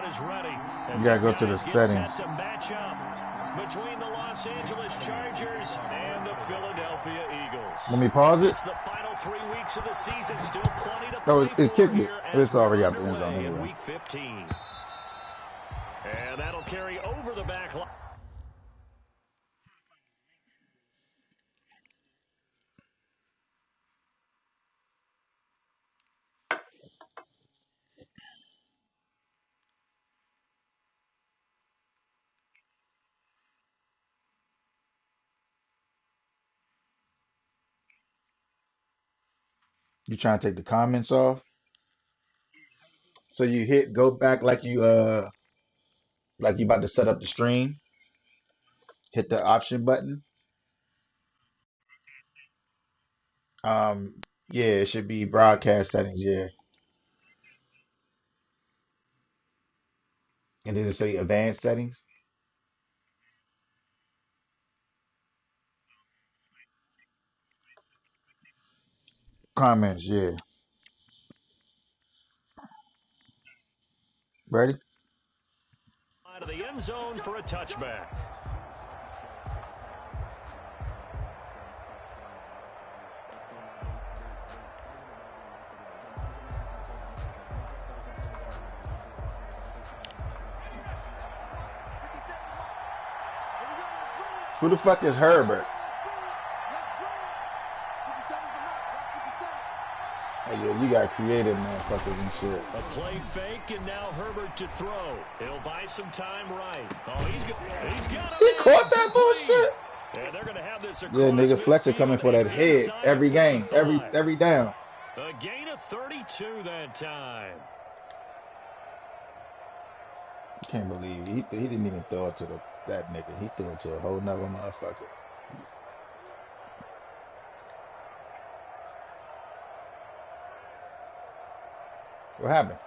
is ready. You gotta go to the settings. Set to match up between the Los Angeles Chargers and the Philadelphia Eagles. Let me pause it. It's the final 3 weeks of the season. Still plenty to No, play it's for kicked it. here It's as already we're out the end zone underway in anyway. Week 15. And that'll carry over the back line. You trying to take the comments off? So you hit go back like you about to set up the stream. Hit the option button. Yeah, it should be broadcast settings, yeah. And then it say advanced settings. Comments, yeah. Ready? Out of the end zone for a touchback. Who the fuck is Herbert? Oh yeah, you got creative motherfuckers and shit. A play fake, and now Herbert to throw. He'll buy some time right. Oh, he's got He caught that bullshit. Yeah, they're gonna have this. Yeah, nigga, Fletcher coming for that head every game, every down. A gain of 32 that time. Can't believe he didn't even throw it to that nigga. He threw it to a whole nother motherfucker. What happened?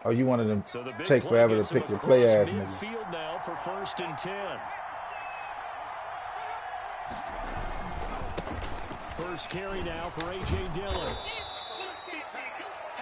Oh, you wanted them to take forever to pick your play ass nigga. Midfield now for 1st and 10. First carry now for A.J. Dillon.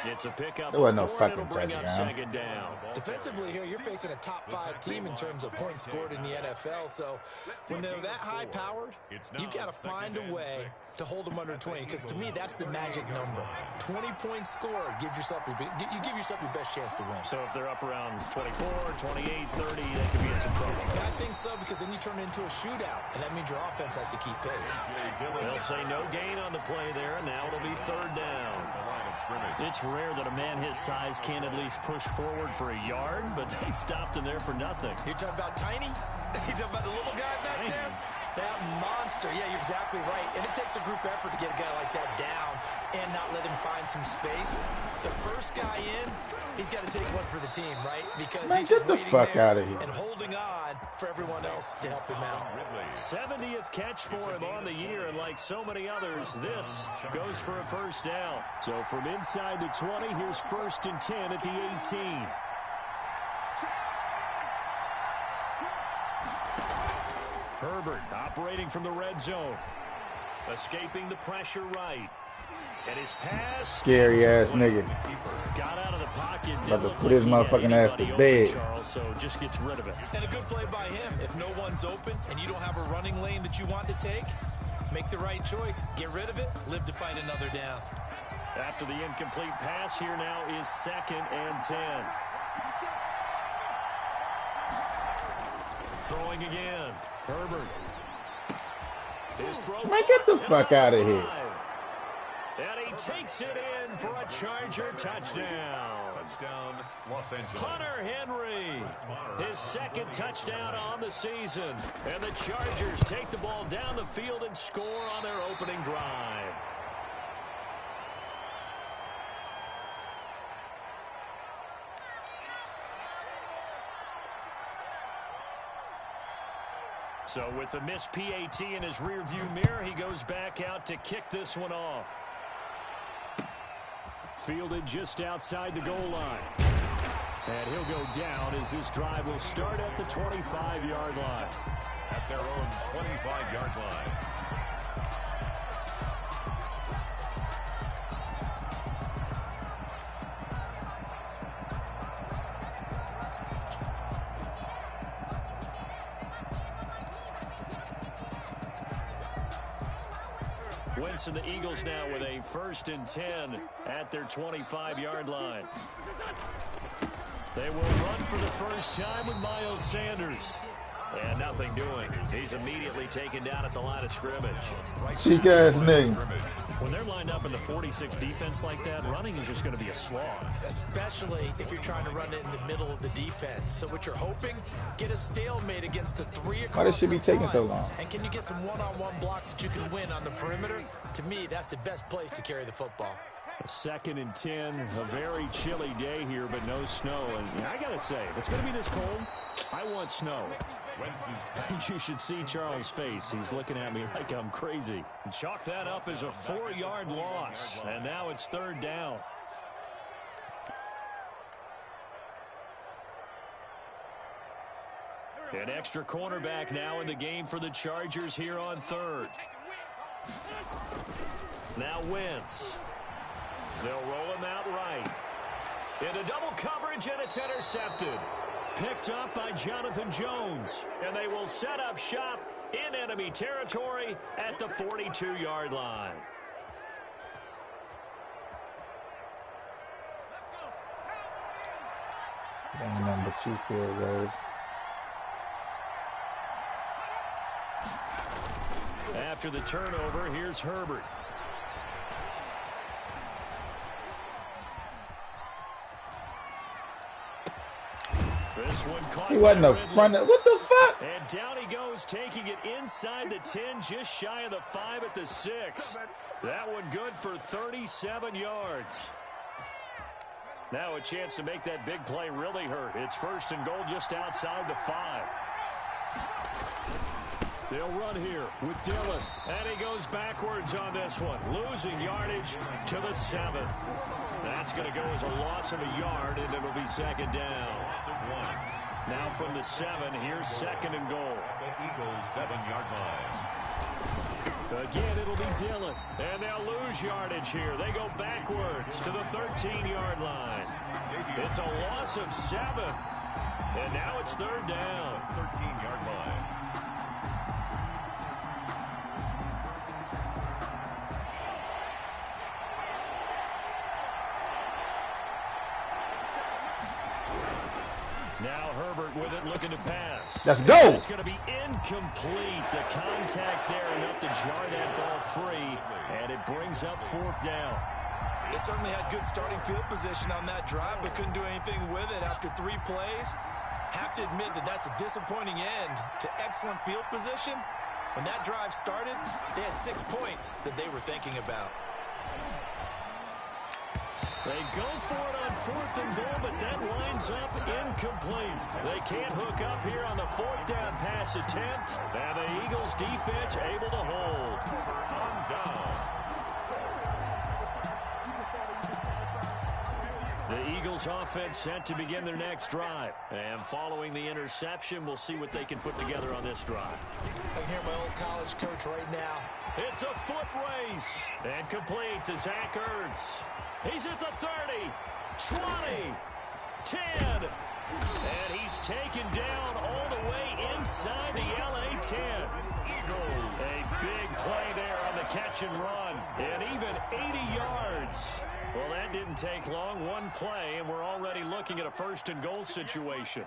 It's a pickup. There wasn't no fucking touchdown. Defensively here, you're facing a top 5 team in terms of points scored in the NFL. So when they're that high-powered, you've got to find a way to hold them under 20. Because to me, that's the magic number. 20-point score gives yourself you give yourself your best chance to win. So if they're up around 24, 28, 30, they could be in some trouble. I think so, because then you turn it into a shootout, and that means your offense has to keep pace. They'll say no gain on the play there, and now it'll be 3rd down. It's rare that a man his size can't at least push forward for a yard, but they stopped him there for nothing. You're talking about Tiny? You're talking about the little guy back there? That monster. Yeah, you're exactly right. And it takes a group effort to get a guy like that down and not let him find some space. The first guy in, he's got to take one for the team, right? Because man, he's just get the fuck out of here and holding on for everyone else to help him out. 70th catch for him on the year, and like so many others, this goes for a 1st down. So from inside the 20, here's 1st and 10 at the 18. Herbert operating from the red zone. Escaping the pressure right. And his pass. Scary ass nigga. Got out of the pocket. About to put his motherfucking ass to bed. Charles, so just gets rid of it. And a good play by him. If no one's open and you don't have a running lane that you want to take, make the right choice. Get rid of it. Live to fight another down. After the incomplete pass, here now is 2nd and 10. Throwing again. Herbert. His throw. Man, get the fuck out of here. And he takes it in for a Charger touchdown. Touchdown, Los Angeles. Hunter Henry, his 2nd touchdown on the season. And the Chargers take the ball down the field and score on their opening drive. So with the missed PAT in his rearview mirror, he goes back out to kick this one off. Fielded just outside the goal line. And he'll go down as this drive will start at the 25-yard line. At their own 25-yard line. Wentz and the Eagles now with a 1st and 10 at their 25-yard line. They will run for the first time with Miles Sanders. And nothing doing. He's immediately taken down at the line of scrimmage. Cheek ass nigga. When they're lined up in the 46 defense like that, running is just going to be a slog. Especially if you're trying to run it in the middle of the defense. So what you're hoping, get a stalemate against the 3 across. Why this should be taking so long? And can you get some one-on-one blocks that you can win on the perimeter? To me, that's the best place to carry the football. A 2nd and 10, a very chilly day here, but no snow. And I got to say, if it's going to be this cold, I want snow. You should see Charles' face. He's looking at me like I'm crazy. Chalk that up as a 4-yard loss. And now it's 3rd down. An extra cornerback now in the game for the Chargers here on 3rd. Now Wentz. They'll roll him out right. Into double coverage, and it's intercepted. Picked up by Jonathan Jones. And they will set up shop in enemy territory at the 42-yard line. Ain't nothing but 2 field goals. After the turnover, here's Herbert. This one caught. He wasn't a front. What the fuck? And down he goes, taking it inside the 10, just shy of the 5 at the 6. That one good for 37 yards. Now a chance to make that big play really hurt. It's 1st and goal just outside the 5. They'll run here with Dillon. And he goes backwards on this one, losing yardage to the 7. That's going to go as a loss of a yard, and it'll be 2nd down. Now from the 7, here's 2nd and goal. Eagles 7-yard line. Again, it'll be Dillon. And they'll lose yardage here. They go backwards to the 13-yard line. It's a loss of 7. And now it's 3rd down. 13-yard line. Now Herbert with it, looking to pass. Let's go. It's going to be incomplete. The contact there enough to jar that ball free, and it brings up 4th down. They certainly had good starting field position on that drive, but couldn't do anything with it after 3 plays. Have to admit that that's a disappointing end to excellent field position. When that drive started, they had 6 points that they were thinking about. They go for it on 4th and goal, but that winds up incomplete. They can't hook up here on the 4th down pass attempt, and the Eagles defense able to hold. On down. The Eagles offense set to begin their next drive. And following the interception, we'll see what they can put together on this drive. I can hear my old college coach right now. It's a foot race. And complete to Zach Ertz. He's at the 30, 20, 10, and he's taken down all the way inside the LA 10. A big play there on the catch and run, and even 80 yards. Well, that didn't take long, 1 play, and we're already looking at a 1st and goal situation.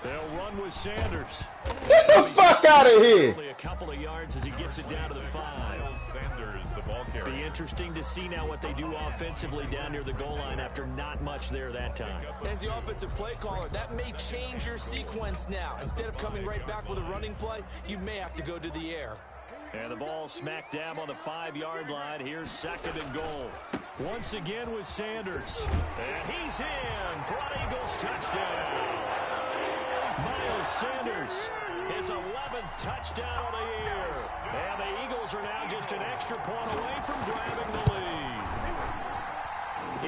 They'll run with Sanders. Get the fuck out of here. Only a couple of yards as he gets it down to the 5. Sanders, the ball carrier. Be interesting to see now what they do offensively down near the goal line after not much there that time. As the offensive play caller, that may change your sequence now. Instead of coming right back with a running play, you may have to go to the air. And the ball smack dab on the 5-yard line. Here's 2nd and goal. Once again with Sanders. And he's in for an Eagles touchdown. Miles Sanders, his 11th touchdown of the year. And the Eagles are now just an extra point away from grabbing the lead.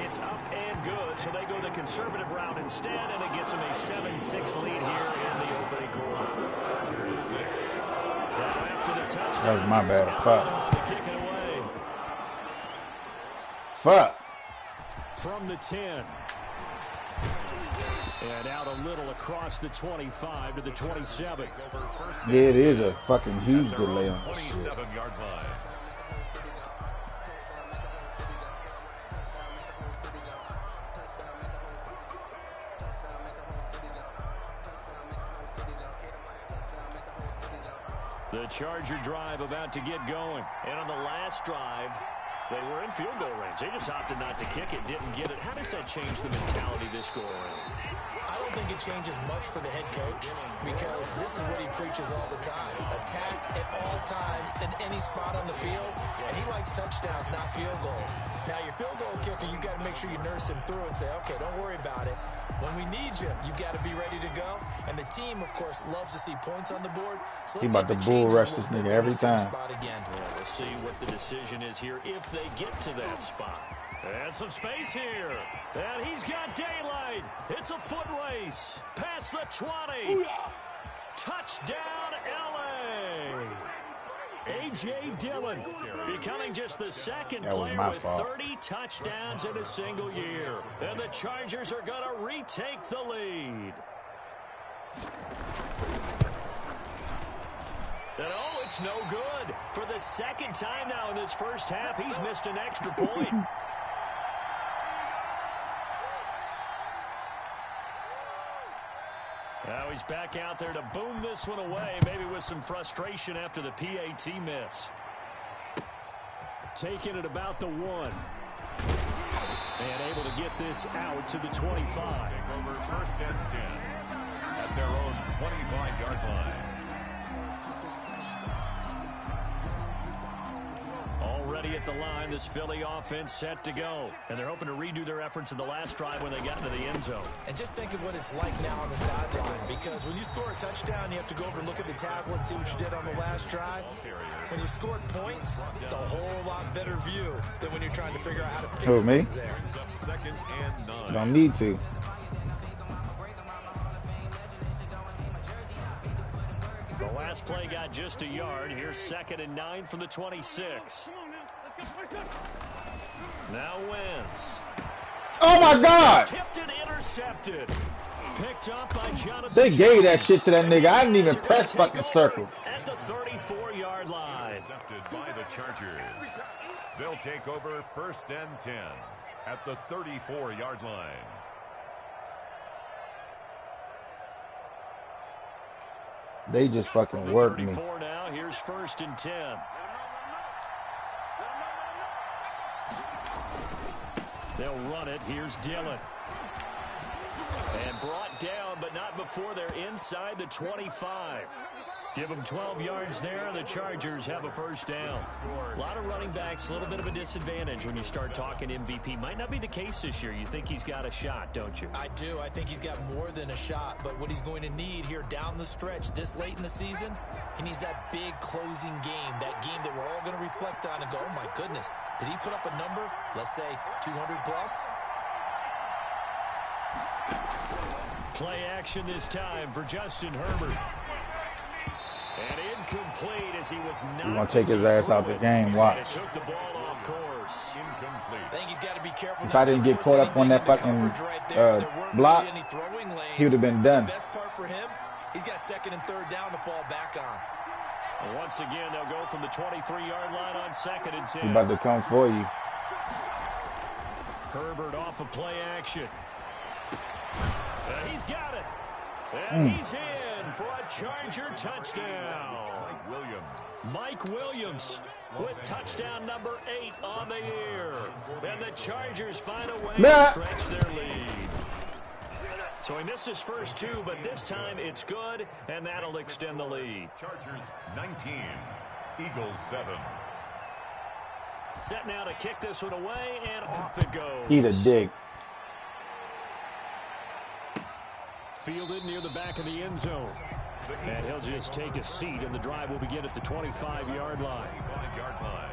It's up and good, so they go the conservative route instead, and it gets them a 7-6 lead here in the opening quarter. Now after the touchdown, That was my bad. Fuck. to kick it away. Fuck. From the 10. And out a little across the 25 to the 27. Yeah, it is a fucking huge delay on this shit. 27-yard line. The Charger drive about to get going. And on the last drive, they were in field goal range. They just opted not to kick it, didn't get it. How does that change the mentality this go around? I don't think it changes much for the head coach because this is what he preaches all the time. Attack at all times in any spot on the field, and he likes touchdowns, not field goals. Now, your field goal kicker, you got to make sure you nurse him through and say, okay, don't worry about it. When we need you, you've got to be ready to go. And the team, of course, loves to see points on the board. So He about to bull rush this nigga every time. Yeah, we'll see what the decision is here if they get to that spot. And some space here. And he's got daylight. It's a foot race. Past the 20. Ooh-yah. Touchdown, L.A. A.J. Dillon becoming just the second player with 30 touchdowns in a single year. And the Chargers are going to retake the lead. And oh, it's no good. For the second time now in this first half, he's missed an extra point. Now he's back out there to boom this one away, maybe with some frustration after the PAT miss. Taking it about the 1. And able to get this out to the 25. Over first and 10 at their own 25-yard line. Already at the line, this Philly offense set to go. And they're hoping to redo their efforts in the last drive when they got into the end zone. And just think of what it's like now on the sideline, because when you score a touchdown, you have to go over and look at the tablet and see what you did on the last drive. When you scored points, it's a whole lot better view than when you're trying to figure out how to fix things there. Second and 9. Don't need to. The last play got just a yard. Here's 2nd and 9 from the 26. Now Wentz. Oh my God! Tipped and intercepted. Picked up by Jonathan. They gave that shit to that nigga. I didn't even press fucking circle. At the 34-yard line. Intercepted by the Chargers. They'll take over first and 10 at the 34-yard line. They just fucking worked me. 34 now. Here's 1st and 10. They'll run it. Here's Dillon. And brought down, but not before they're inside the 25. Give them 12 yards there. The Chargers have a first down. A lot of running backs, a little bit of a disadvantage when you start talking MVP. Might not be the case this year. You think he's got a shot, don't you? I do. I think he's got more than a shot. But what he's going to need here down the stretch this late in the season, he needs that big closing game, that game that we're all going to reflect on and go, oh, my goodness, did he put up a number, let's say 200 plus? Play action this time for Justin Herbert. And incomplete as he was not. You want to take his ass out the game? Watch. It took the ball off course. Incomplete. I think he's got to be careful. If I didn't get caught up on that fucking block, he would have been done. The best part for him, he's got 2nd and 3rd down to fall back on. And once again, they'll go from the 23-yard line on 2nd and 10. He's about to come for you. Herbert off of play action. And he's got it. And he's in for a Charger touchdown. Mike Williams with touchdown number 8 on the year. And the Chargers find a way to stretch their lead. So he missed his first 2, but this time it's good, and that'll extend the lead. Chargers 19, Eagles 7. Set now to kick this one away, and off it goes. Eat a dick. Fielded near the back of the end zone. And he'll just take a seat, and the drive will begin at the 25-yard line. 25-yard line.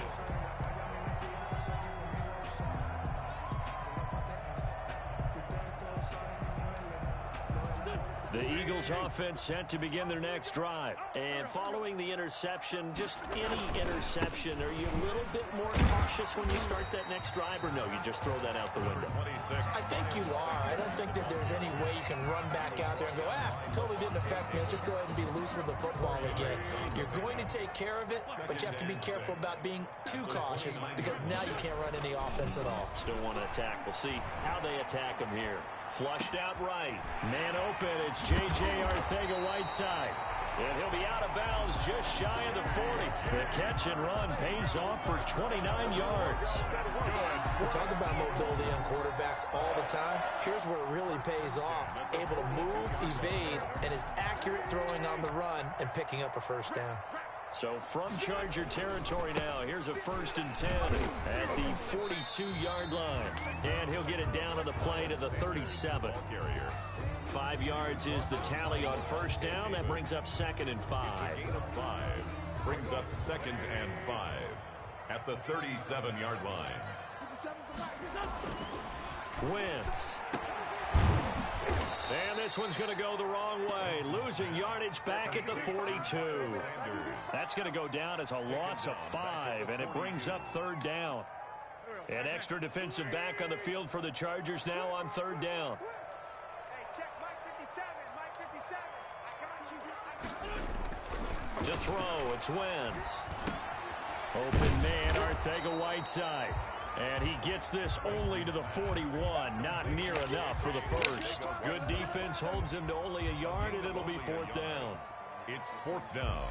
The Eagles offense set to begin their next drive. And following the interception, just any interception, are you a little bit more cautious when you start that next drive, or no, you just throw that out the window? I think you are. I don't think that there's any way you can run back out there and go, totally didn't affect me. Let's just go ahead and be loose with the football again. You're going to take care of it, but you have to be careful about being too cautious because now you can't run any offense at all. Still want to attack. We'll see how they attack him here. Flushed out right. Man open. It's J.J. Arcega-Whiteside. And he'll be out of bounds just shy of the 40. The catch and run pays off for 29 yards. We talk about mobility on quarterbacks all the time. Here's where it really pays off. Able to move, evade, and is accurate throwing on the run and picking up a first down. So from Charger territory now, here's a 1st and 10 at the 42-yard line. And he'll get it down on the play to the 37. 5 yards is the tally on first down. That brings up 2nd and 5. Gain of 5 brings up 2nd and 5 at the 37-yard line. Wentz. And this one's going to go the wrong way. Losing yardage back at the 42. That's going to go down as a loss of 5, and it brings up 3rd down. An extra defensive back on the field for the Chargers now on 3rd down. To throw, it's Wentz. Open man, Arcega-Whiteside. And he gets this only to the 41. Not near enough for the first. Good defense holds him to only a yard, and it'll be 4th down. It's 4th down.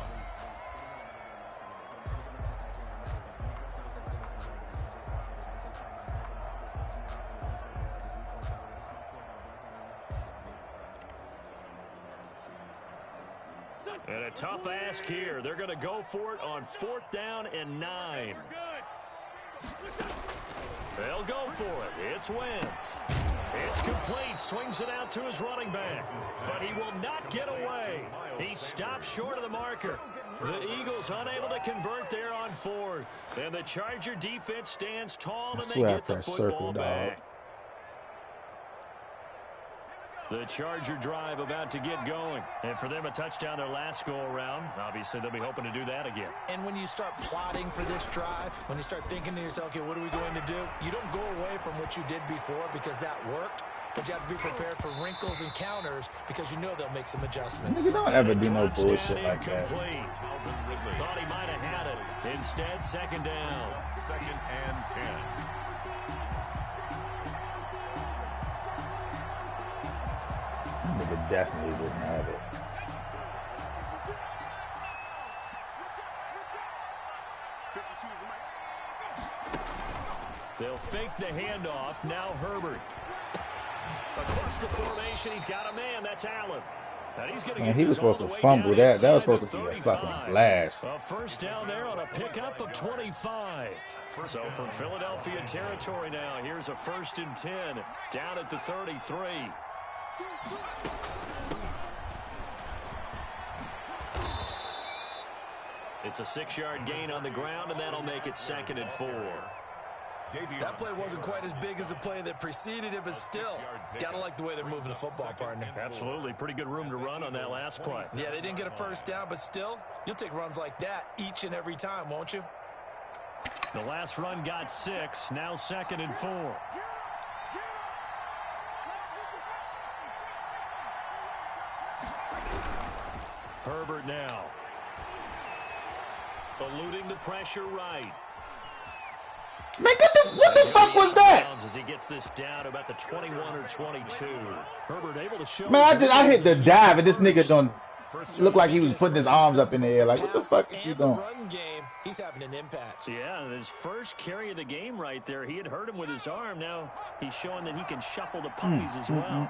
And a tough ask here. They're going to go for it on 4th down and 9. They'll go for it. It's Wentz. It's complete. Swings it out to his running back. But he will not get away. He stops short of the marker. The Eagles unable to convert there on 4th. And the Charger defense stands tall and they get the football back. The Charger drive about to get going. And for them, a touchdown their last go-around. Obviously, they'll be hoping to do that again. And when you start plotting for this drive, when you start thinking to yourself, okay, what are we going to do? You don't go away from what you did before because that worked. But you have to be prepared for wrinkles and counters because you know they'll make some adjustments. You don't ever do no bullshit like that. Thought he might have had it. Instead, 2nd down. 2nd and 10. Nigga definitely didn't have it. They'll fake the handoff. Now Herbert. Across the formation, he's got a man. That's Allen. And he's going to get he was supposed to fumble that. That was supposed to be a fucking blast. A first down there on a pickup of 25. So from Philadelphia territory now, here's a 1st and 10 down at the 33. It's a 6-yard gain on the ground, and that'll make it 2nd and 4. That play wasn't quite as big as the play that preceded it, but still, gotta like the way they're moving the football, partner. Absolutely. Pretty good room to run on that last play. Yeah, they didn't get a first down, but still, you'll take runs like that each and every time, won't you? The last run got 6, now 2nd and 4. Herbert now. Eluding the pressure right. Man, what the fuck was that? As he gets this down about the 21 or 22. Herbert able to show. Man, I hit the dive and this nigga don't look like he was putting his arms up in the air. Like, what the fuck is you doing? Run game, he's having an impact. Yeah, his first carry of the game right there. He had hurt him with his arm. Now he's showing that he can shuffle the puppies as well.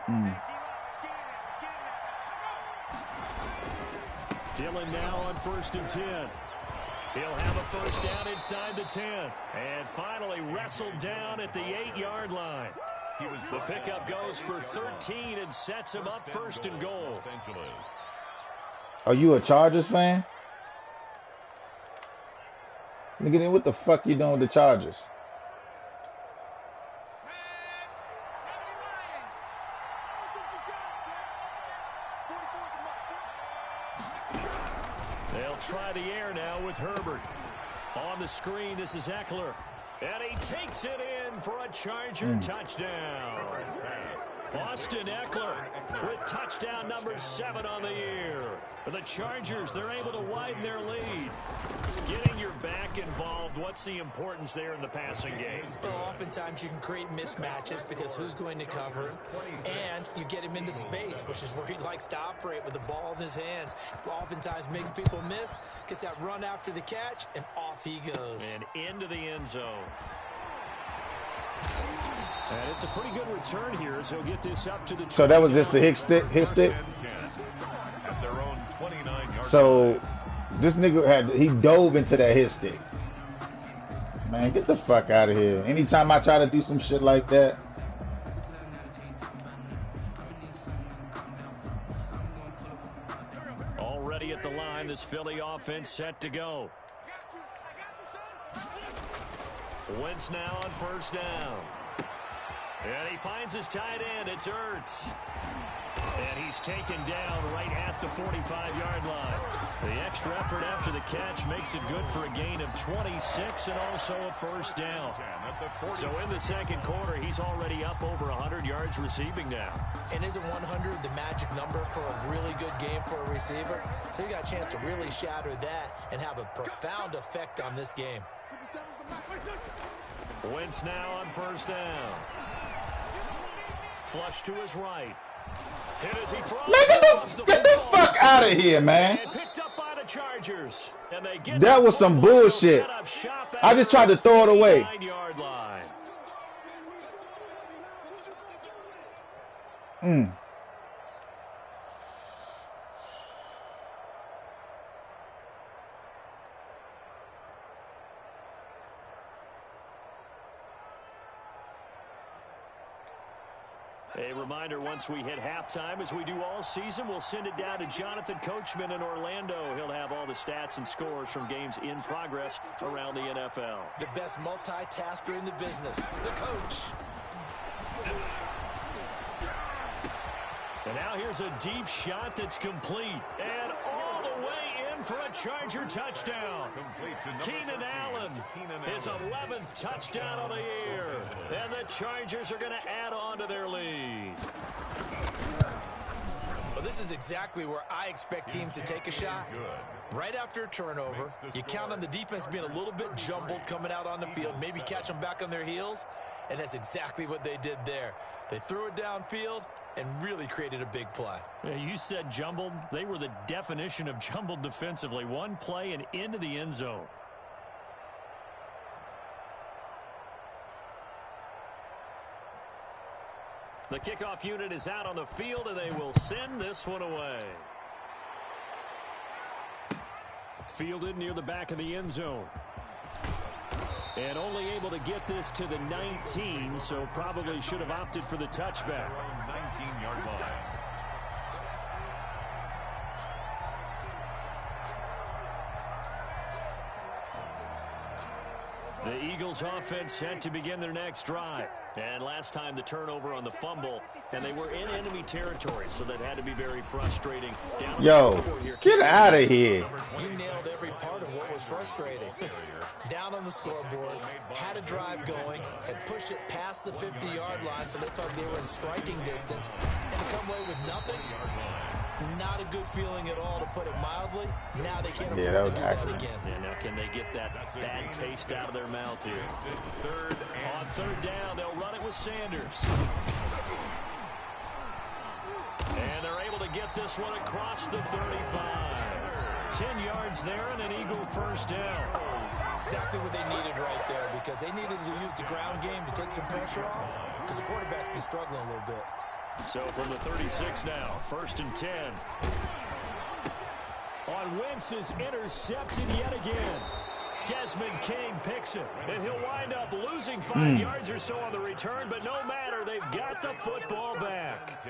Dillon now on 1st and 10. He'll have a first down inside the 10. And finally wrestled down at the 8-yard line. The pickup goes for 13 and sets him up 1st and goal. Are you a Chargers fan? Nigga, what the fuck you doing with the Chargers? try the air now with Herbert. On the screen, this is Eckler. And he takes it in for a Charger touchdown. Austin Eckler with touchdown number 7 on the year. For the Chargers, they're able to widen their lead. Getting your back involved, what's the importance there in the passing game? Well, oftentimes you can create mismatches because who's going to cover him, and you get him into space, which is where he likes to operate with the ball in his hands. Oftentimes makes people miss, gets that run after the catch, and off he goes. And into the end zone. And it's a pretty good return here as he'll get this up to the... So that was just the his stick? At their own 29-yard So this nigga he dove into that hit stick. Man, get the fuck out of here. Anytime I try to do some shit like that. Already at the line, this Philly offense set to go. Wentz now on first down. And he finds his tight end. It's Ertz. And he's taken down right at the 45-yard line. The extra effort after the catch makes it good for a gain of 26 and also a first down. So in the second quarter, he's already up over 100 yards receiving now. And isn't 100 the magic number for a really good game for a receiver? So he got a chance to really shatter that and have a profound effect on this game. Wentz now on first down. Flush to his right. Hit as he throws. Man, get the fuck out of here, man. And picked up by the Chargers. And they get That was some bullshit. I just tried to throw it away. 9-yard line. A reminder, once we hit halftime, as we do all season, we'll send it down to Jonathan Coachman in Orlando. He'll have all the stats and scores from games in progress around the NFL. The best multitasker in the business, the coach. And now here's a deep shot that's complete. And all the way in for a Charger touchdown. Keenan Allen, his 11th touchdown of the year. And the Chargers are going to add on to their lead. Well, this is exactly where I expect teams to take a shot. Right after a turnover, you count on the defense being a little bit jumbled coming out on the field, maybe catch them back on their heels, and that's exactly what they did there. They threw it downfield and really created a big play. Yeah, you said jumbled. They were the definition of jumbled defensively. One play and into the end zone. The kickoff unit is out on the field, and they will send this one away. Fielded near the back of the end zone. And only able to get this to the 19, so probably should have opted for the touchback. 19-yard line. The Eagles offense set to begin their next drive. And last time the turnover on the fumble, and they were in enemy territory, so that had to be very frustrating. Yo, get out of here. You nailed every part of what was frustrating. Down on the scoreboard, had a drive going, had pushed it past the 50-yard line, so they thought they were in striking distance, and to come away with nothing, not a good feeling at all, to put it mildly. Now they can't afford to do that again. And now can they get that bad taste out of their mouth here? On third down, they'll run it with Sanders. And they're able to get this one across the 35. 10 yards there and an Eagle first down. Exactly what they needed right there, because they needed to use the ground game to take some pressure off, because the quarterback's been struggling a little bit. So from the 36 now, 1st and 10. On Wentz is intercepted yet again. Desmond King picks it, and he'll wind up losing 5 yards or so on the return, but no matter, they've got the football back.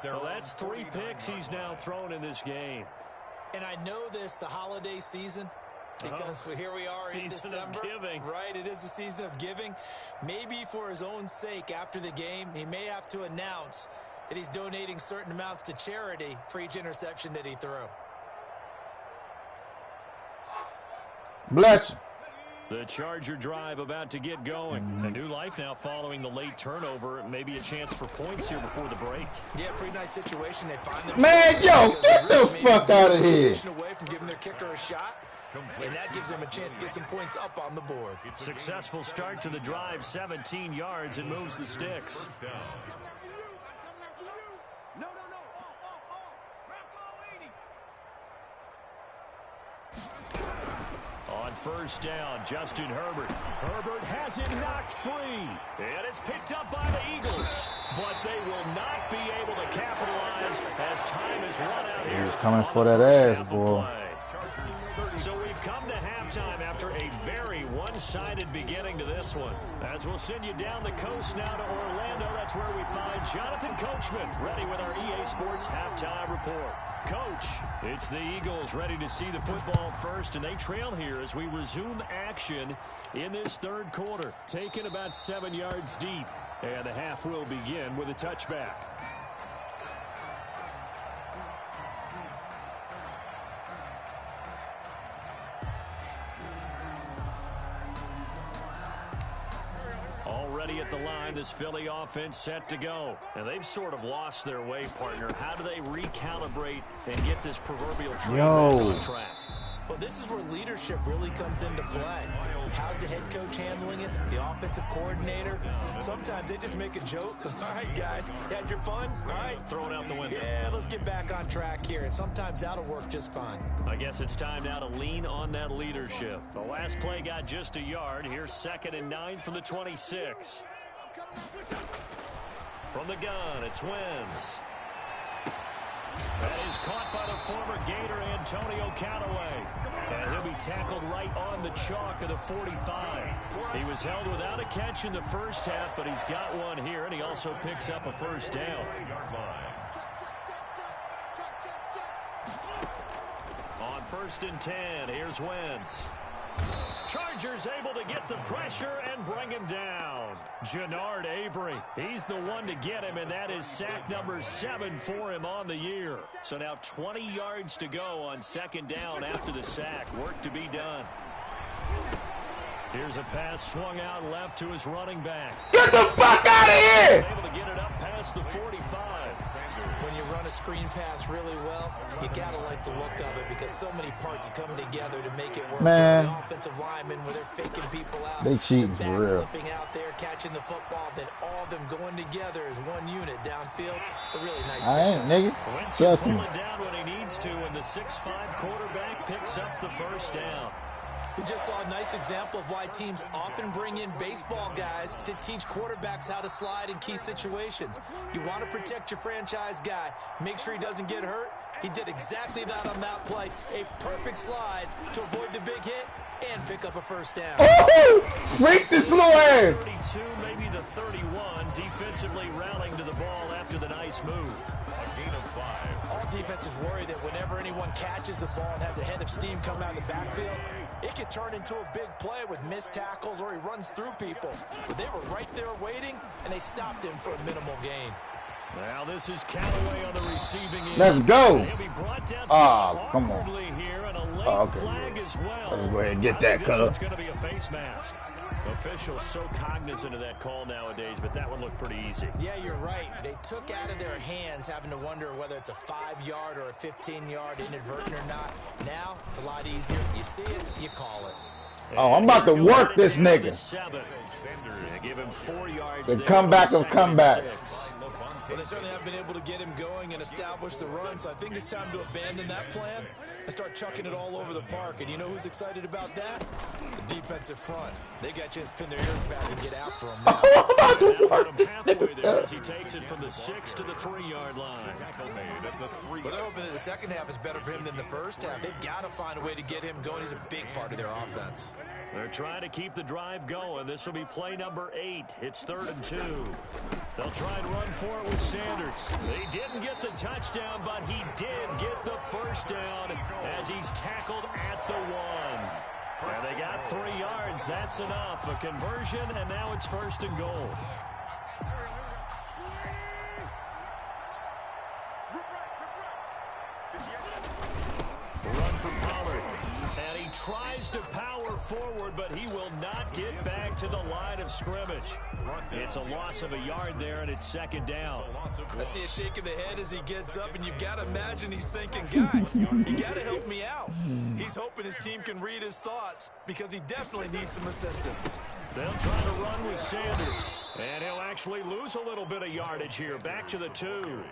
Well, that's 3 picks he's now thrown in this game. And I know this, the holiday season, because here we are in December. Season of giving. Right, it is the season of giving. Maybe for his own sake, after the game, he may have to announce that he's donating certain amounts to charity for each interception that he threw. Bless you. The Charger drive about to get going. A new life now following the late turnover. Maybe a chance for points here before the break. Yeah, pretty nice situation. They find Man, yo, get the fuck out of here. Away from giving their kicker a shot. And that gives them a chance to get some points up on the board. Successful start to the drive, 17 yards, and moves the sticks. On first down, Justin Herbert. Herbert has it knocked free. And it's picked up by the Eagles. But they will not be able to capitalize as time is run out here. He's coming for that ass, boy. So we've come to halftime after a very one-sided beginning to this one. As we'll send you down the coast now to Orlando, that's where we find Jonathan Coachman ready with our EA Sports halftime report. Coach, it's the Eagles ready to see the football first, and they trail here as we resume action in this third quarter. Taken about 7 yards deep, and the half will begin with a touchback. Already at the line, this Philly offense set to go. And they've sort of lost their way, partner. How do they recalibrate and get this proverbial train on track? Well, this is where leadership really comes into play. How's the head coach handling it? The offensive coordinator? Sometimes they just make a joke. All right, guys, had your fun? All right, throw it out the window. Yeah, let's get back on track here. And sometimes that'll work just fine. I guess it's time now to lean on that leadership. The last play got just a yard. Here's 2nd and 9 from the 26. From the gun, it's Wentz. That is caught by the former Gator Antonio Callaway. And he'll be tackled right on the chalk of the 45. He was held without a catch in the first half, but he's got one here, and he also picks up a first down. On 1st and 10, here's Wentz. Chargers able to get the pressure and bring him down. Jannard Avery, he's the one to get him, and that is sack number 7 for him on the year. So now 20 yards to go on 2nd down after the sack. Work to be done. Here's a pass swung out left to his running back. Get the fuck out of here! Able to get it up past the 45. When you run a screen pass really well, you gotta like the look of it because so many parts come together to make it work. Man, the offensive linemen where they're faking people out, they cheating for real. Slipping out there, catching the football, then all of them going together as one unit downfield. A really nice. I ain't, nigga. Wentz Trust can me. pull it down when he needs to, and the 6'5" quarterback picks up the first down. We just saw a nice example of why teams often bring in baseball guys to teach quarterbacks how to slide in key situations. You want to protect your franchise guy. Make sure he doesn't get hurt. He did exactly that on that play. A perfect slide to avoid the big hit and pick up a first down. Oh, break the slow ass. 32, maybe the 31, defensively rallying to the ball after the nice move. A gain of 5. All defenses worry that whenever anyone catches the ball and has a head of steam come out of the backfield, it could turn into a big play with missed tackles or he runs through people. But they were right there waiting, and they stopped him for a minimal gain. Now this is Callaway on the receiving end. Let's go. He'll be brought down Come on. Here, and a late Okay. flag as well. Let's go ahead and get that This cut. one's going to be a face mask. Officials so cognizant of that call nowadays, but that one looked pretty easy. Yeah, you're right. They took out of their hands having to wonder whether it's a 5-yard or a 15-yard inadvertent or not. Now, it's a lot easier. You see it, you call it. Oh, I'm about to work this nigga. 7. Give him 4 yards. The comeback of comebacks. Well, they certainly have been able to get him going and establish the run, so I think it's time to abandon that plan and start chucking it all over the park. And you know who's excited about that? The defensive front. They got to just pin their ears back and get after him now. I'm about to work Him halfway there as he takes it from the 6 to the 3-yard line. Well, they're hoping that the second half is better for him than the first half. They've got to find a way to get him going. He's a big part of their offense. They're trying to keep the drive going. This will be play number 8. It's 3rd and 2. They'll try and run for it with Sanders. They didn't get the touchdown, but he did get the first down as he's tackled at the 1. And they got 3 yards. That's enough. A conversion, and now it's 1st and goal. Run for Pollard. And he tries to power forward, but he will not get back to the line of scrimmage. It's a loss of a yard there, and it's second down. I see a shake of the head as he gets up, and you've got to imagine he's thinking, guys, you got to help me out. He's hoping his team can read his thoughts because he definitely needs some assistance. They'll try to run with Sanders, and he'll actually lose a little bit of yardage here. Back to the 2.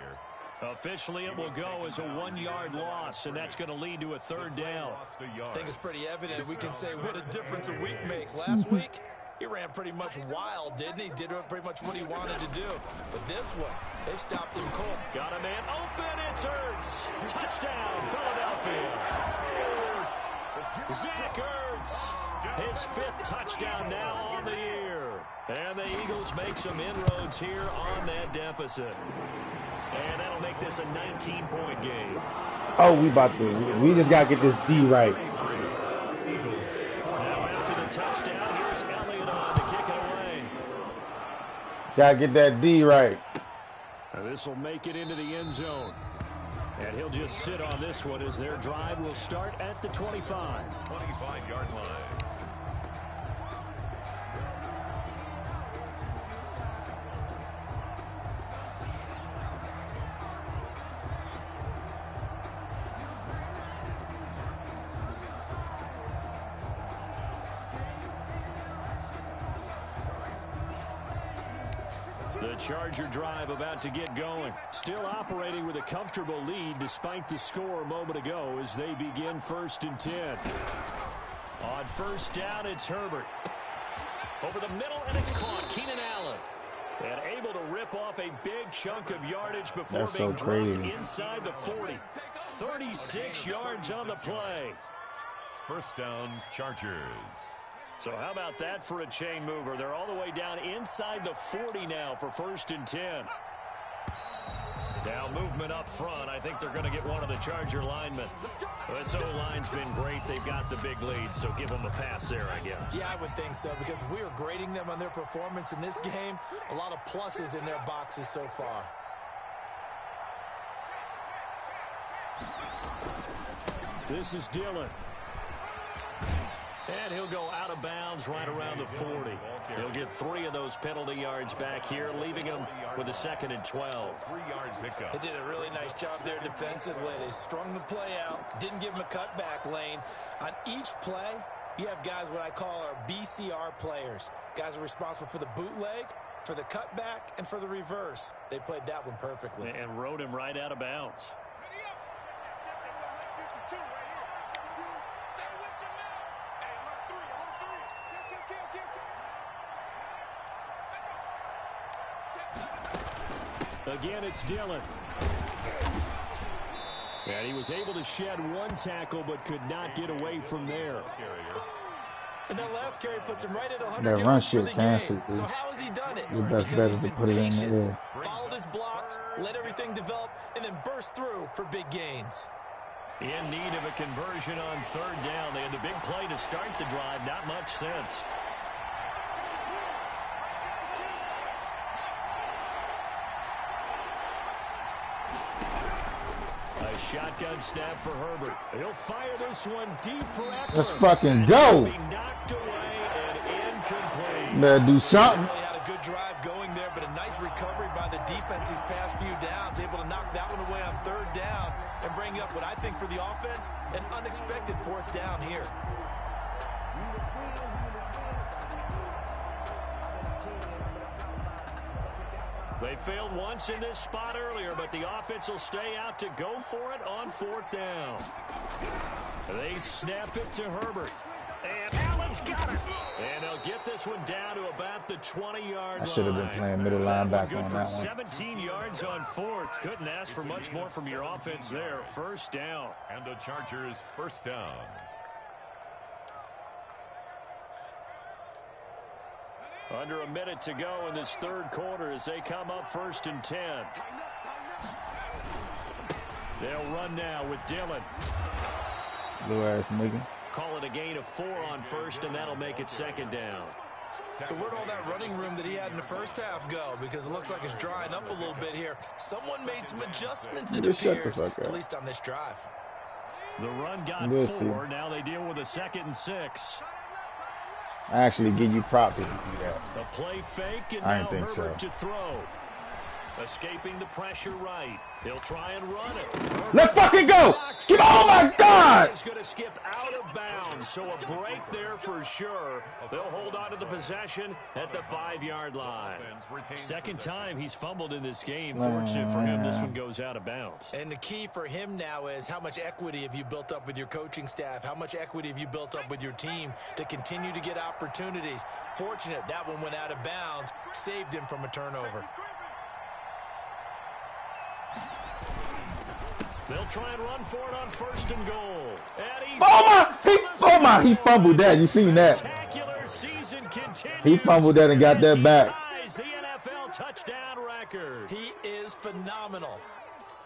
Officially, it will go as a 1-yard loss, and that's going to lead to a third down. I think it's pretty evident. We can say what a difference a week makes. Last week, he ran pretty much wild, didn't he? Did pretty much what he wanted to do. But this one, they stopped him cold. Got a man open. It's Ertz. Touchdown, Philadelphia. Zach Ertz. His 5th touchdown now on the year. And the Eagles make some inroads here on that deficit. And that'll make this a 19-point game. Oh, we just got to get this D right. Now after the touchdown, here's Elliott on to kick it away. Got to get that D right. This will make it into the end zone. And he'll just sit on this one as their drive will start at the 25. 25-yard line. The Charger drive about to get going. Still operating with a comfortable lead despite the score a moment ago as they begin 1st and 10. On first down, it's Herbert. Over the middle, and it's caught. Keenan Allen. And able to rip off a big chunk of yardage before being dropped inside the 40. 36 yards on the play. First down, Chargers. So how about that for a chain mover? They're all the way down inside the 40 now for 1st and 10. Now movement up front. I think they're going to get one of the Charger linemen. This O-line's been great. They've got the big lead, so give them a pass there, I guess. Yeah, I would think so, because if we were grading them on their performance in this game, a lot of pluses in their boxes so far. This is Dillon. And he'll go out of bounds right around the 40. He'll get 3 of those penalty yards back here, leaving him with a 2nd and 12. 3-yard pickup. They did a really nice job there defensively. They strung the play out, didn't give him a cutback lane. On each play, you have guys what I call our BCR players. Guys are responsible for the bootleg, for the cutback, and for the reverse. They played that one perfectly. And rode him right out of bounds. Again, it's Dillon. And he was able to shed 1 tackle, but could not get away from there. And that last carry puts him right at 100 That run yards for shit the canceled. game. So how has he done it? Your best bet is to put it in the air. Followed his blocks, let everything develop, and then burst through for big gains. In need of a conversion on 3rd down. They had the big play to start the drive. Not much sense. A shotgun snap for Herbert. He'll fire this one deep for Eckler. Let's fucking go. Knocked away and incomplete. Better do something. Really had a good drive going there, but a nice recovery by the defense these past few downs. Able to knock that one away on 3rd down and bring up what I think for the offense, an unexpected 4th down here. They failed once in this spot earlier, but the offense will stay out to go for it on 4th down. They snap it to Herbert. And Allen's got it. And they'll get this one down to about the 20-yard line. I should have been playing middle linebacker on that one. 17 yards on 4th. Couldn't ask for much more from your offense there. 1st down. And the Chargers 1st down. Under a minute to go in this 3rd quarter as they come up 1st and 10. They'll run now with Dillon. Blue ass nigga. Call it a gain of 4 on 1st, and that'll make it 2nd down. So where'd all that running room that he had in the first half go? Because it looks like it's drying up a little bit here. Someone made some adjustments, it appears, at least on this drive. The run got We'll 4. see. Now they deal with a 2nd and 6. I actually give you props if you do that. The play fake, and I now didn't think Herbert so. to throw. Escaping the pressure right. He'll try and run it. Let's fucking go! Oh my God! He's going to skip out of bounds, so a break there for sure. They'll hold on to the possession at the 5-yard line. Second time he's fumbled in this game. Fortunate for him, this one goes out of bounds. And the key for him now is how much equity have you built up with your coaching staff? How much equity have you built up with your team to continue to get opportunities? Fortunate that one went out of bounds, saved him from a turnover. They'll try and run for it on 1st and goal. And He fumbled that. You seen that? Spectacular season continues. He fumbled that and got that back. Ties the NFL touchdown record. He is phenomenal.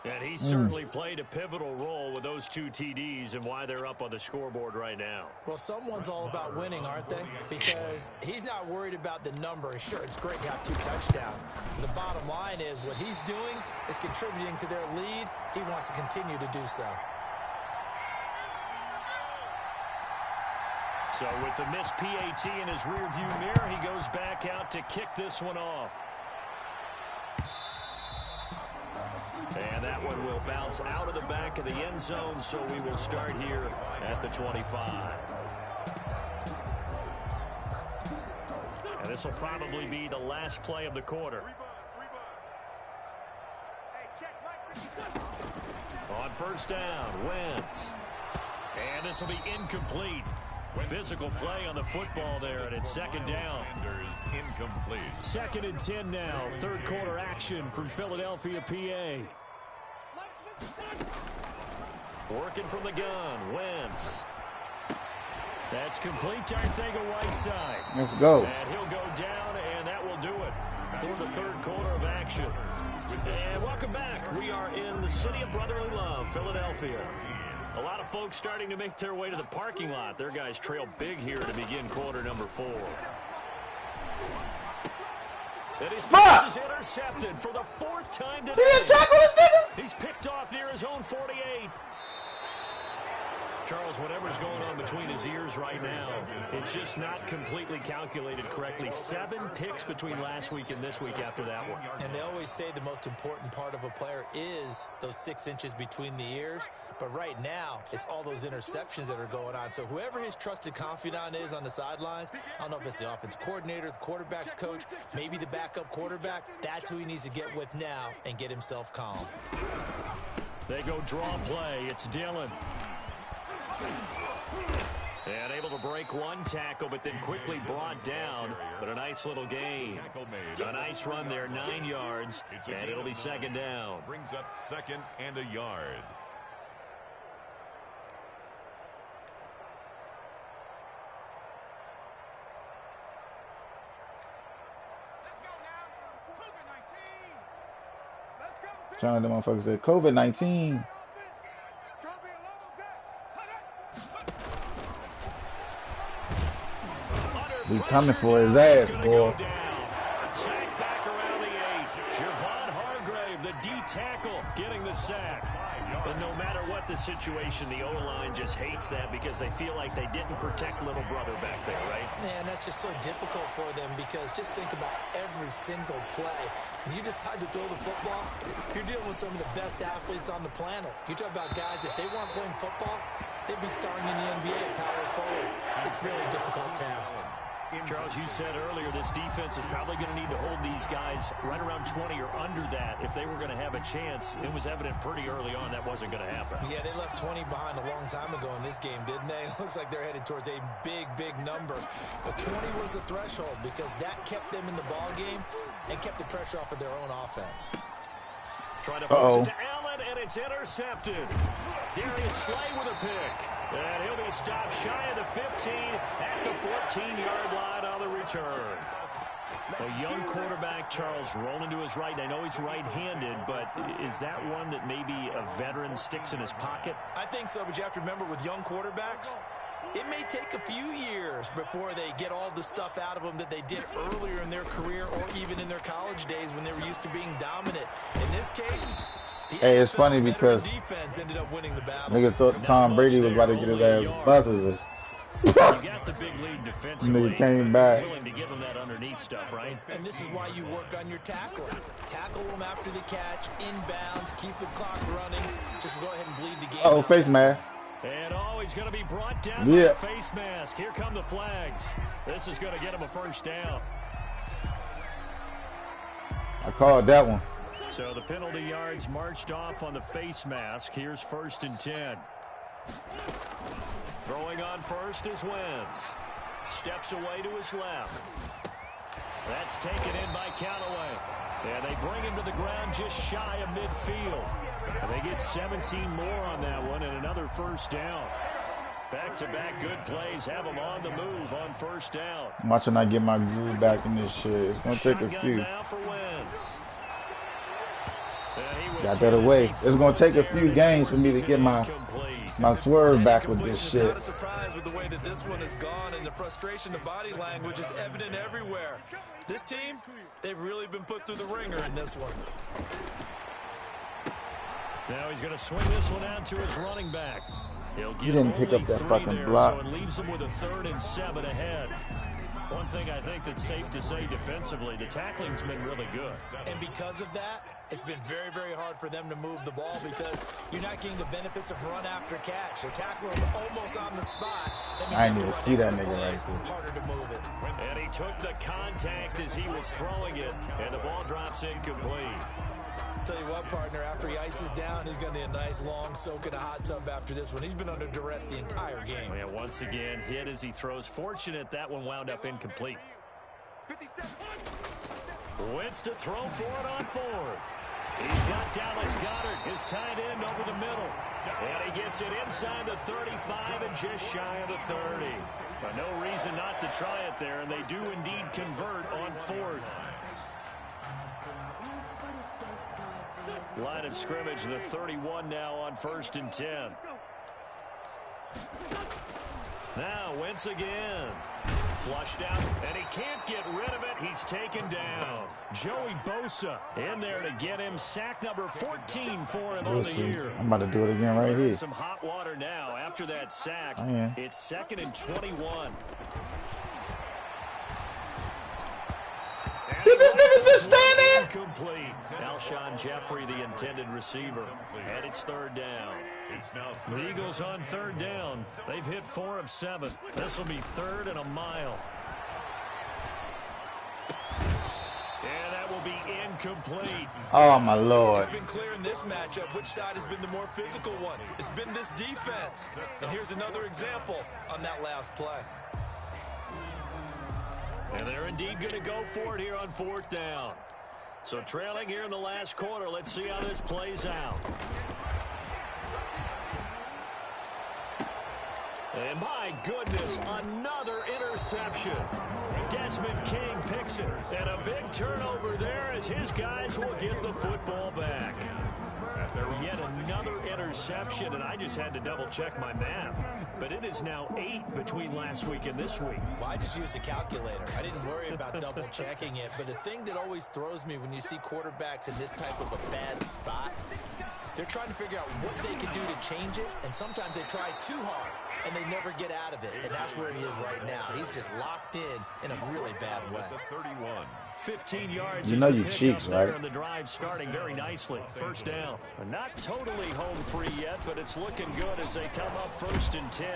And he certainly played a pivotal role with those 2 TDs and why they're up on the scoreboard right now. Well, someone's all about winning, aren't they? Because he's not worried about the number. Sure, it's great to have 2 touchdowns. The bottom line is what he's doing is contributing to their lead. He wants to continue to do so. So with the missed PAT in his rearview mirror, he goes back out to kick this one off. And that one will bounce out of the back of the end zone, so we will start here at the 25. And this will probably be the last play of the quarter. On 1st down, Wentz. And this will be incomplete. Physical play on the football there, and it's 2nd down. Incomplete. 2nd and 10 now. 3rd quarter action from Philadelphia, PA. Working from the gun, Wentz. That's complete to Arcega-Whiteside. Let's go. And he'll go down, and that will do it for the 3rd quarter of action. And welcome back. We are in the city of brotherly love, Philadelphia. A lot of folks starting to make their way to the parking lot. Their guys trail big here to begin quarter number 4. And his pass is intercepted for the 4th time today. He's picked off near his own 48. Charles, whatever's going on between his ears right now, it's just not completely calculated correctly. 7 picks between last week and this week after that one. And they always say the most important part of a player is those 6 inches between the ears. But right now, it's all those interceptions that are going on. So whoever his trusted confidant is on the sidelines, I don't know if it's the offensive coordinator, the quarterback's coach, maybe the backup quarterback, that's who he needs to get with now and get himself calm. They go draw play. It's Dillon. And able to break one tackle, but then quickly brought down. But a nice little gain. A nice run there, 9 yards, and it'll be 2nd down. Brings up 2nd and a yard. Trying to the motherfuckers said COVID-19. We coming for his ass, boy. Sack back around the 8. Javon Hargrave, the D tackle, getting the sack. And no matter what the situation, the O-line just hates that because they feel like they didn't protect little brother back there, right? Man, that's just so difficult for them because just think about every single play. When you decide to throw the football, you're dealing with some of the best athletes on the planet. You talk about guys, if they weren't playing football, they'd be starring in the NBA at power forward. It's really a difficult task. Charles, you said earlier this defense is probably going to need to hold these guys right around 20 or under that if they were going to have a chance. It was evident pretty early on that wasn't going to happen. Yeah, they left 20 behind a long time ago in this game, didn't they? It looks like they're headed towards a big, big number. But 20 was the threshold because that kept them in the ball game and kept the pressure off of their own offense. Trying to force it to Allen, and it's intercepted. Darius Slay with a pick. And he'll be stopped shy of the 15 at the 14-yard line on the return. A young quarterback, Charles, rolling to his right. I know he's right-handed, but is that one that maybe a veteran sticks in his pocket? I think so, but you have to remember with young quarterbacks, it may take a few years before they get all the stuff out of them that they did earlier in their career or even in their college days when they were used to being dominant. In this case, Hey, it's funny because defense ended up winning the battle. niggas thought Tom Brady was about to get his ass buzzers. You got the big lead defensively. Nigga came back. Willing to give him that underneath stuff, right? And this is why you work on your tackling. Tackle them after the catch, inbounds, keep the clock running. Just go ahead and bleed the game. Oh, face mask. And he's going to be brought down by the face mask. Here come the flags. This is going to get him a first down. I called that one. So the penalty yards marched off on the face mask. Here's 1st and 10. Throwing on first is Wentz. Steps away to his left. That's taken in by Callaway. And they bring him to the ground just shy of midfield. And they get 17 more on that one and another first down. Back-to-back good plays have them on the move on first down. I'm watching I get my groove back in this shit. It's going to take a few. Now for Wentz. Got that away. It's going to take a few games for me to get my swerve back with this shit. Not a surprise with the way that this one has gone, and the frustration of body language is evident everywhere. This team, they've really been put through the ringer in this one. Now he's going to swing this one out to his running back. He didn't pick up that fucking block. So it leaves him with a 3rd and 7 ahead. One thing I think that's safe to say defensively, the tackling's been really good. And because of that, it's been very, very hard for them to move the ball because you're not getting the benefits of run after catch. They're tackling him almost on the spot. I didn't even see that nigga right there. Harder to move it. And he took the contact as he was throwing it, and the ball drops incomplete. Tell you what, partner, after he ices down, he's going to need a nice long soak in a hot tub after this one. He's been under duress the entire game. Yeah, once again, hit as he throws. Fortunate that one wound up incomplete. Wentz to throw for it on 4th. He's got Dallas Goedert, his tight end, over the middle. And he gets it inside the 35 and just shy of the 30. But no reason not to try it there, and they do indeed convert on 4th. Line of scrimmage, the 31 now on 1st and 10. Now Wentz again. Flushed out, and he can't get rid of it. He's taken down. Joey Bosa in there to get him. Sack number 14 for him on the year. I'm about to do it again right here. Some hot water now after that sack. It's 2nd and 21. Did this nigga just stand there? Complete. Alshon Jeffrey, the intended receiver. And it's 3rd down. The Eagles on 3rd down. They've hit 4 of 7. This will be 3rd and a mile. And that will be incomplete. Oh, my Lord. It's been clear in this matchup which side has been the more physical one. It's been this defense. And here's another example on that last play. And they're indeed going to go for it here on 4th down. So trailing here in the last quarter. Let's see how this plays out. And my goodness, another interception. Desmond King picks it. And a big turnover there as his guys will get the football back. Yet another interception, and I just had to double-check my math. But it is now 8 between last week and this week. Well, I just used a calculator. I didn't worry about double-checking it. But the thing that always throws me when you see quarterbacks in this type of a bad spot, they're trying to figure out what they can do to change it, and sometimes they try too hard, and they never get out of it. And that's where he is right now. He's just locked in a really bad way. 31. 15 yards. You know you cheeks, right? And the drive starting very nicely. 1st down. Not totally home free yet, but it's looking good as they come up 1st and 10.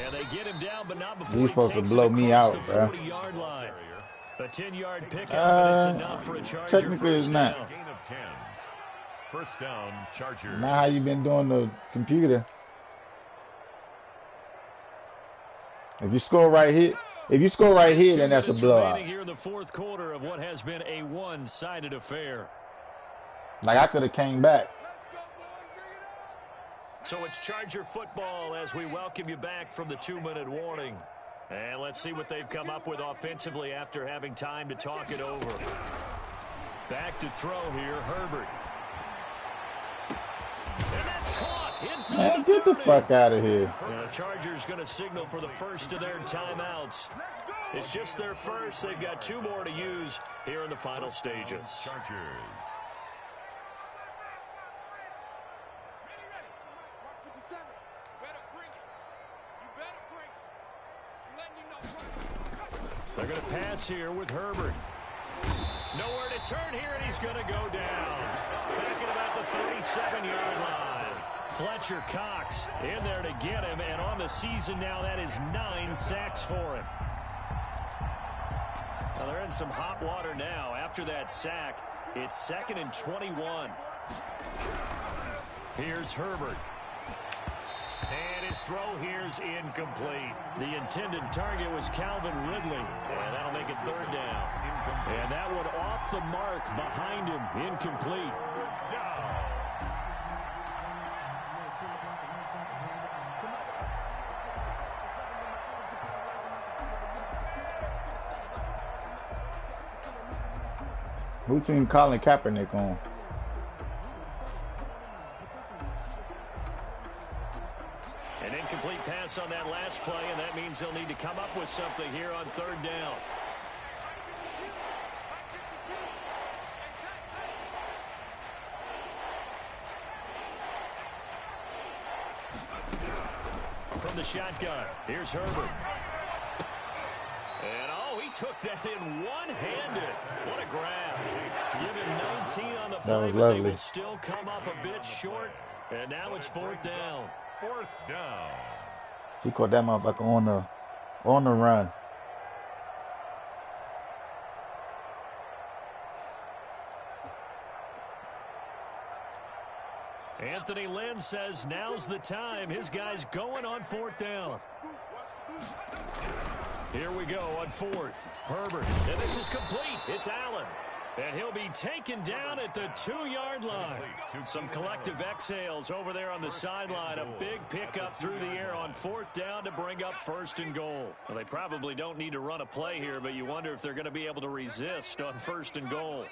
And they get him down, but not before he's supposed to blow me out, bro. 40-yard line. A 10-yard pickup, and it's enough for a Charger. Technically, it's not. Gain of 10. 1st down, Chargers. Not how you been doing the computer. If you score right here, then that's a blowout. Here in the 4th quarter of what has been a one-sided affair. Like, I could have came back. So it's Charger football as we welcome you back from the 2-minute warning. And let's see what they've come up with offensively after having time to talk it over. Back to throw here, Herbert. And that's caught inside. Man, get the fuck out of here. The Chargers going to signal for the first of their timeouts. It's just their first. They've got 2 more to use here in the final stages. Chargers. They're going to pass here with Herbert. Nowhere to turn here, and he's going to go down. Back at about the 37-yard line. Fletcher Cox in there to get him, and on the season now, that is 9 sacks for him. Well, they're in some hot water now. After that sack, it's 2nd and 21. Here's Herbert. And his throw here's incomplete. The intended target was Calvin Ridley, and that'll make it 3rd down. And that one off the mark behind him, incomplete. Who team Colin Kaepernick on? An incomplete pass on that last play, and that means they'll need to come up with something here on 3rd down. From the shotgun, here's Herbert. And, oh, he took that in one-handed. What a grab. Give him 19 on the play, That was but lovely. they will still come up a bit short. And now it's 4th down. 4th down. He caught that motherfucker on the run. Anthony Lynn says now's the time. His guy's going on 4th down. Here we go on 4th. Herbert. And this is complete. It's Allen. And he'll be taken down at the 2-yard line. Some collective exhales over there on the sideline. A big pickup through the air on 4th down to bring up 1st and goal. Well, they probably don't need to run a play here, but you wonder if they're going to be able to resist on 1st and goal.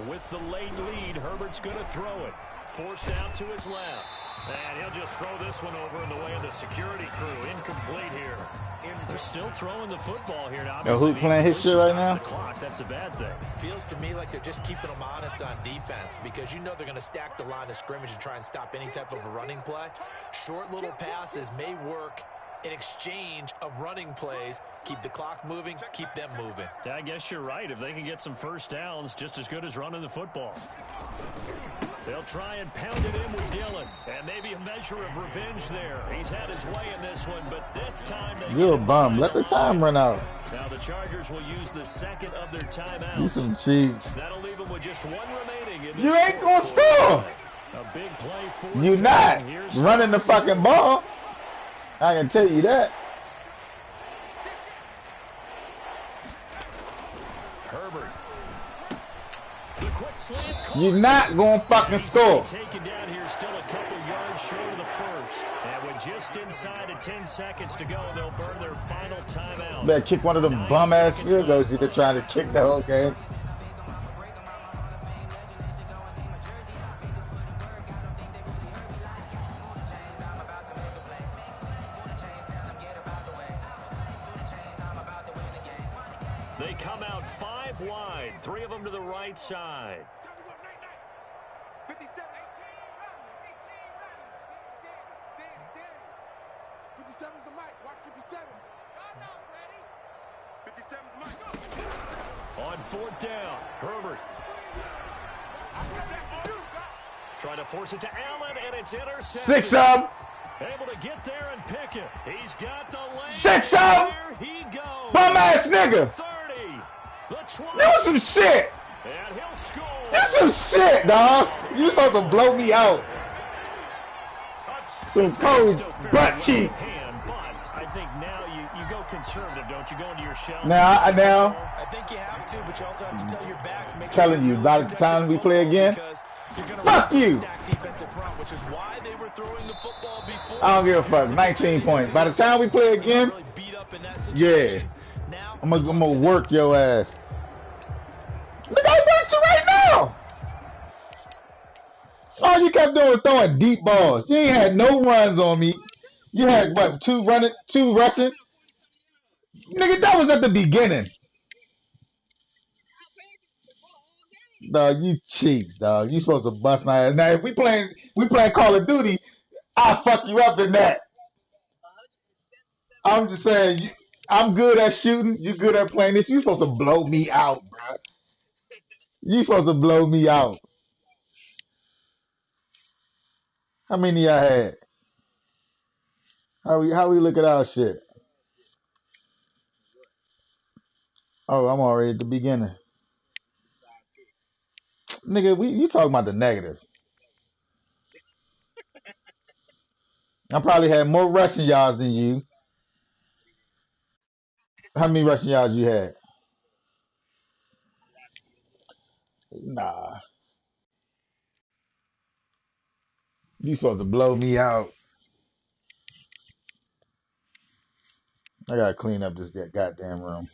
With the late lead, Herbert's going to throw it. Forced out to his left. And he'll just throw this one over in the way of the security crew. Incomplete here. They're still throwing the football here. Now, Yo, who playing his shit right now? The clock. That's a bad thing. Feels to me like they're just keeping them honest on defense because you know they're going to stack the line of scrimmage and try and stop any type of a running play. Short little passes may work in exchange of running plays. Keep the clock moving, keep them moving. I guess you're right. If they can get some first downs, just as good as running the football. They'll try and pound it in with Dillon. And maybe a measure of revenge there. He's had his way in this one, but this time... You're a bum. Let the time run out. Now the Chargers will use the 2nd of their timeouts. You some cheats. That'll leave them with just 1 remaining. In You ain't gonna score. A big play for You not running the fucking ball. I can tell you that. Herbert. The quick slant call. You're not gonna fucking score. Taken down here, still a couple yards short of the first. And with just inside of 10 seconds to go, they'll burn their final timeout. Better kick one of them bum ass field goals you could try to kick the whole game. They come out 5 wide, 3 of them to the right side. 57's the mic. Watch 57. Y'all not ready. 57's the mic. On 4th down, Herbert. Trying to force it to Allen, and it's intercepted. 6 up. Able to get there and pick it. He's got the lane. 6 up. There he goes. Bum ass nigga. 30. The 20. You some shit. And he'll score. You some shit, dog. You supposed to blow me out. Some cold butt cheek. But I think now you go conservative, don't you? Go into your shell. Now, I think you have to, but you also have to tell your backs. Make telling sure you, by the time we play again, fuck you. Front, which is why they were throwing the football before. I don't give a fuck. 19 points. By the time we play again, yeah, I'm gonna work your ass. Look, I worked you right now. All you kept doing was throwing deep balls. You ain't had no runs on me. You had what, 2 running, 2 rushing? Nigga, that was at the beginning. Dog, you cheats, dog. You supposed to bust my ass. Now, if we playing Call of Duty, I'll fuck you up in that. I'm just saying, I'm good at shooting. You good at playing this. You supposed to blow me out, bro. You supposed to blow me out. How many I had? How we look at our shit? Oh, I'm already at the beginning. Nigga, you talking about the negative. I probably had more rushing yards than you. How many rushing yards you had? Nah. You supposed to blow me out. I gotta clean up this goddamn room.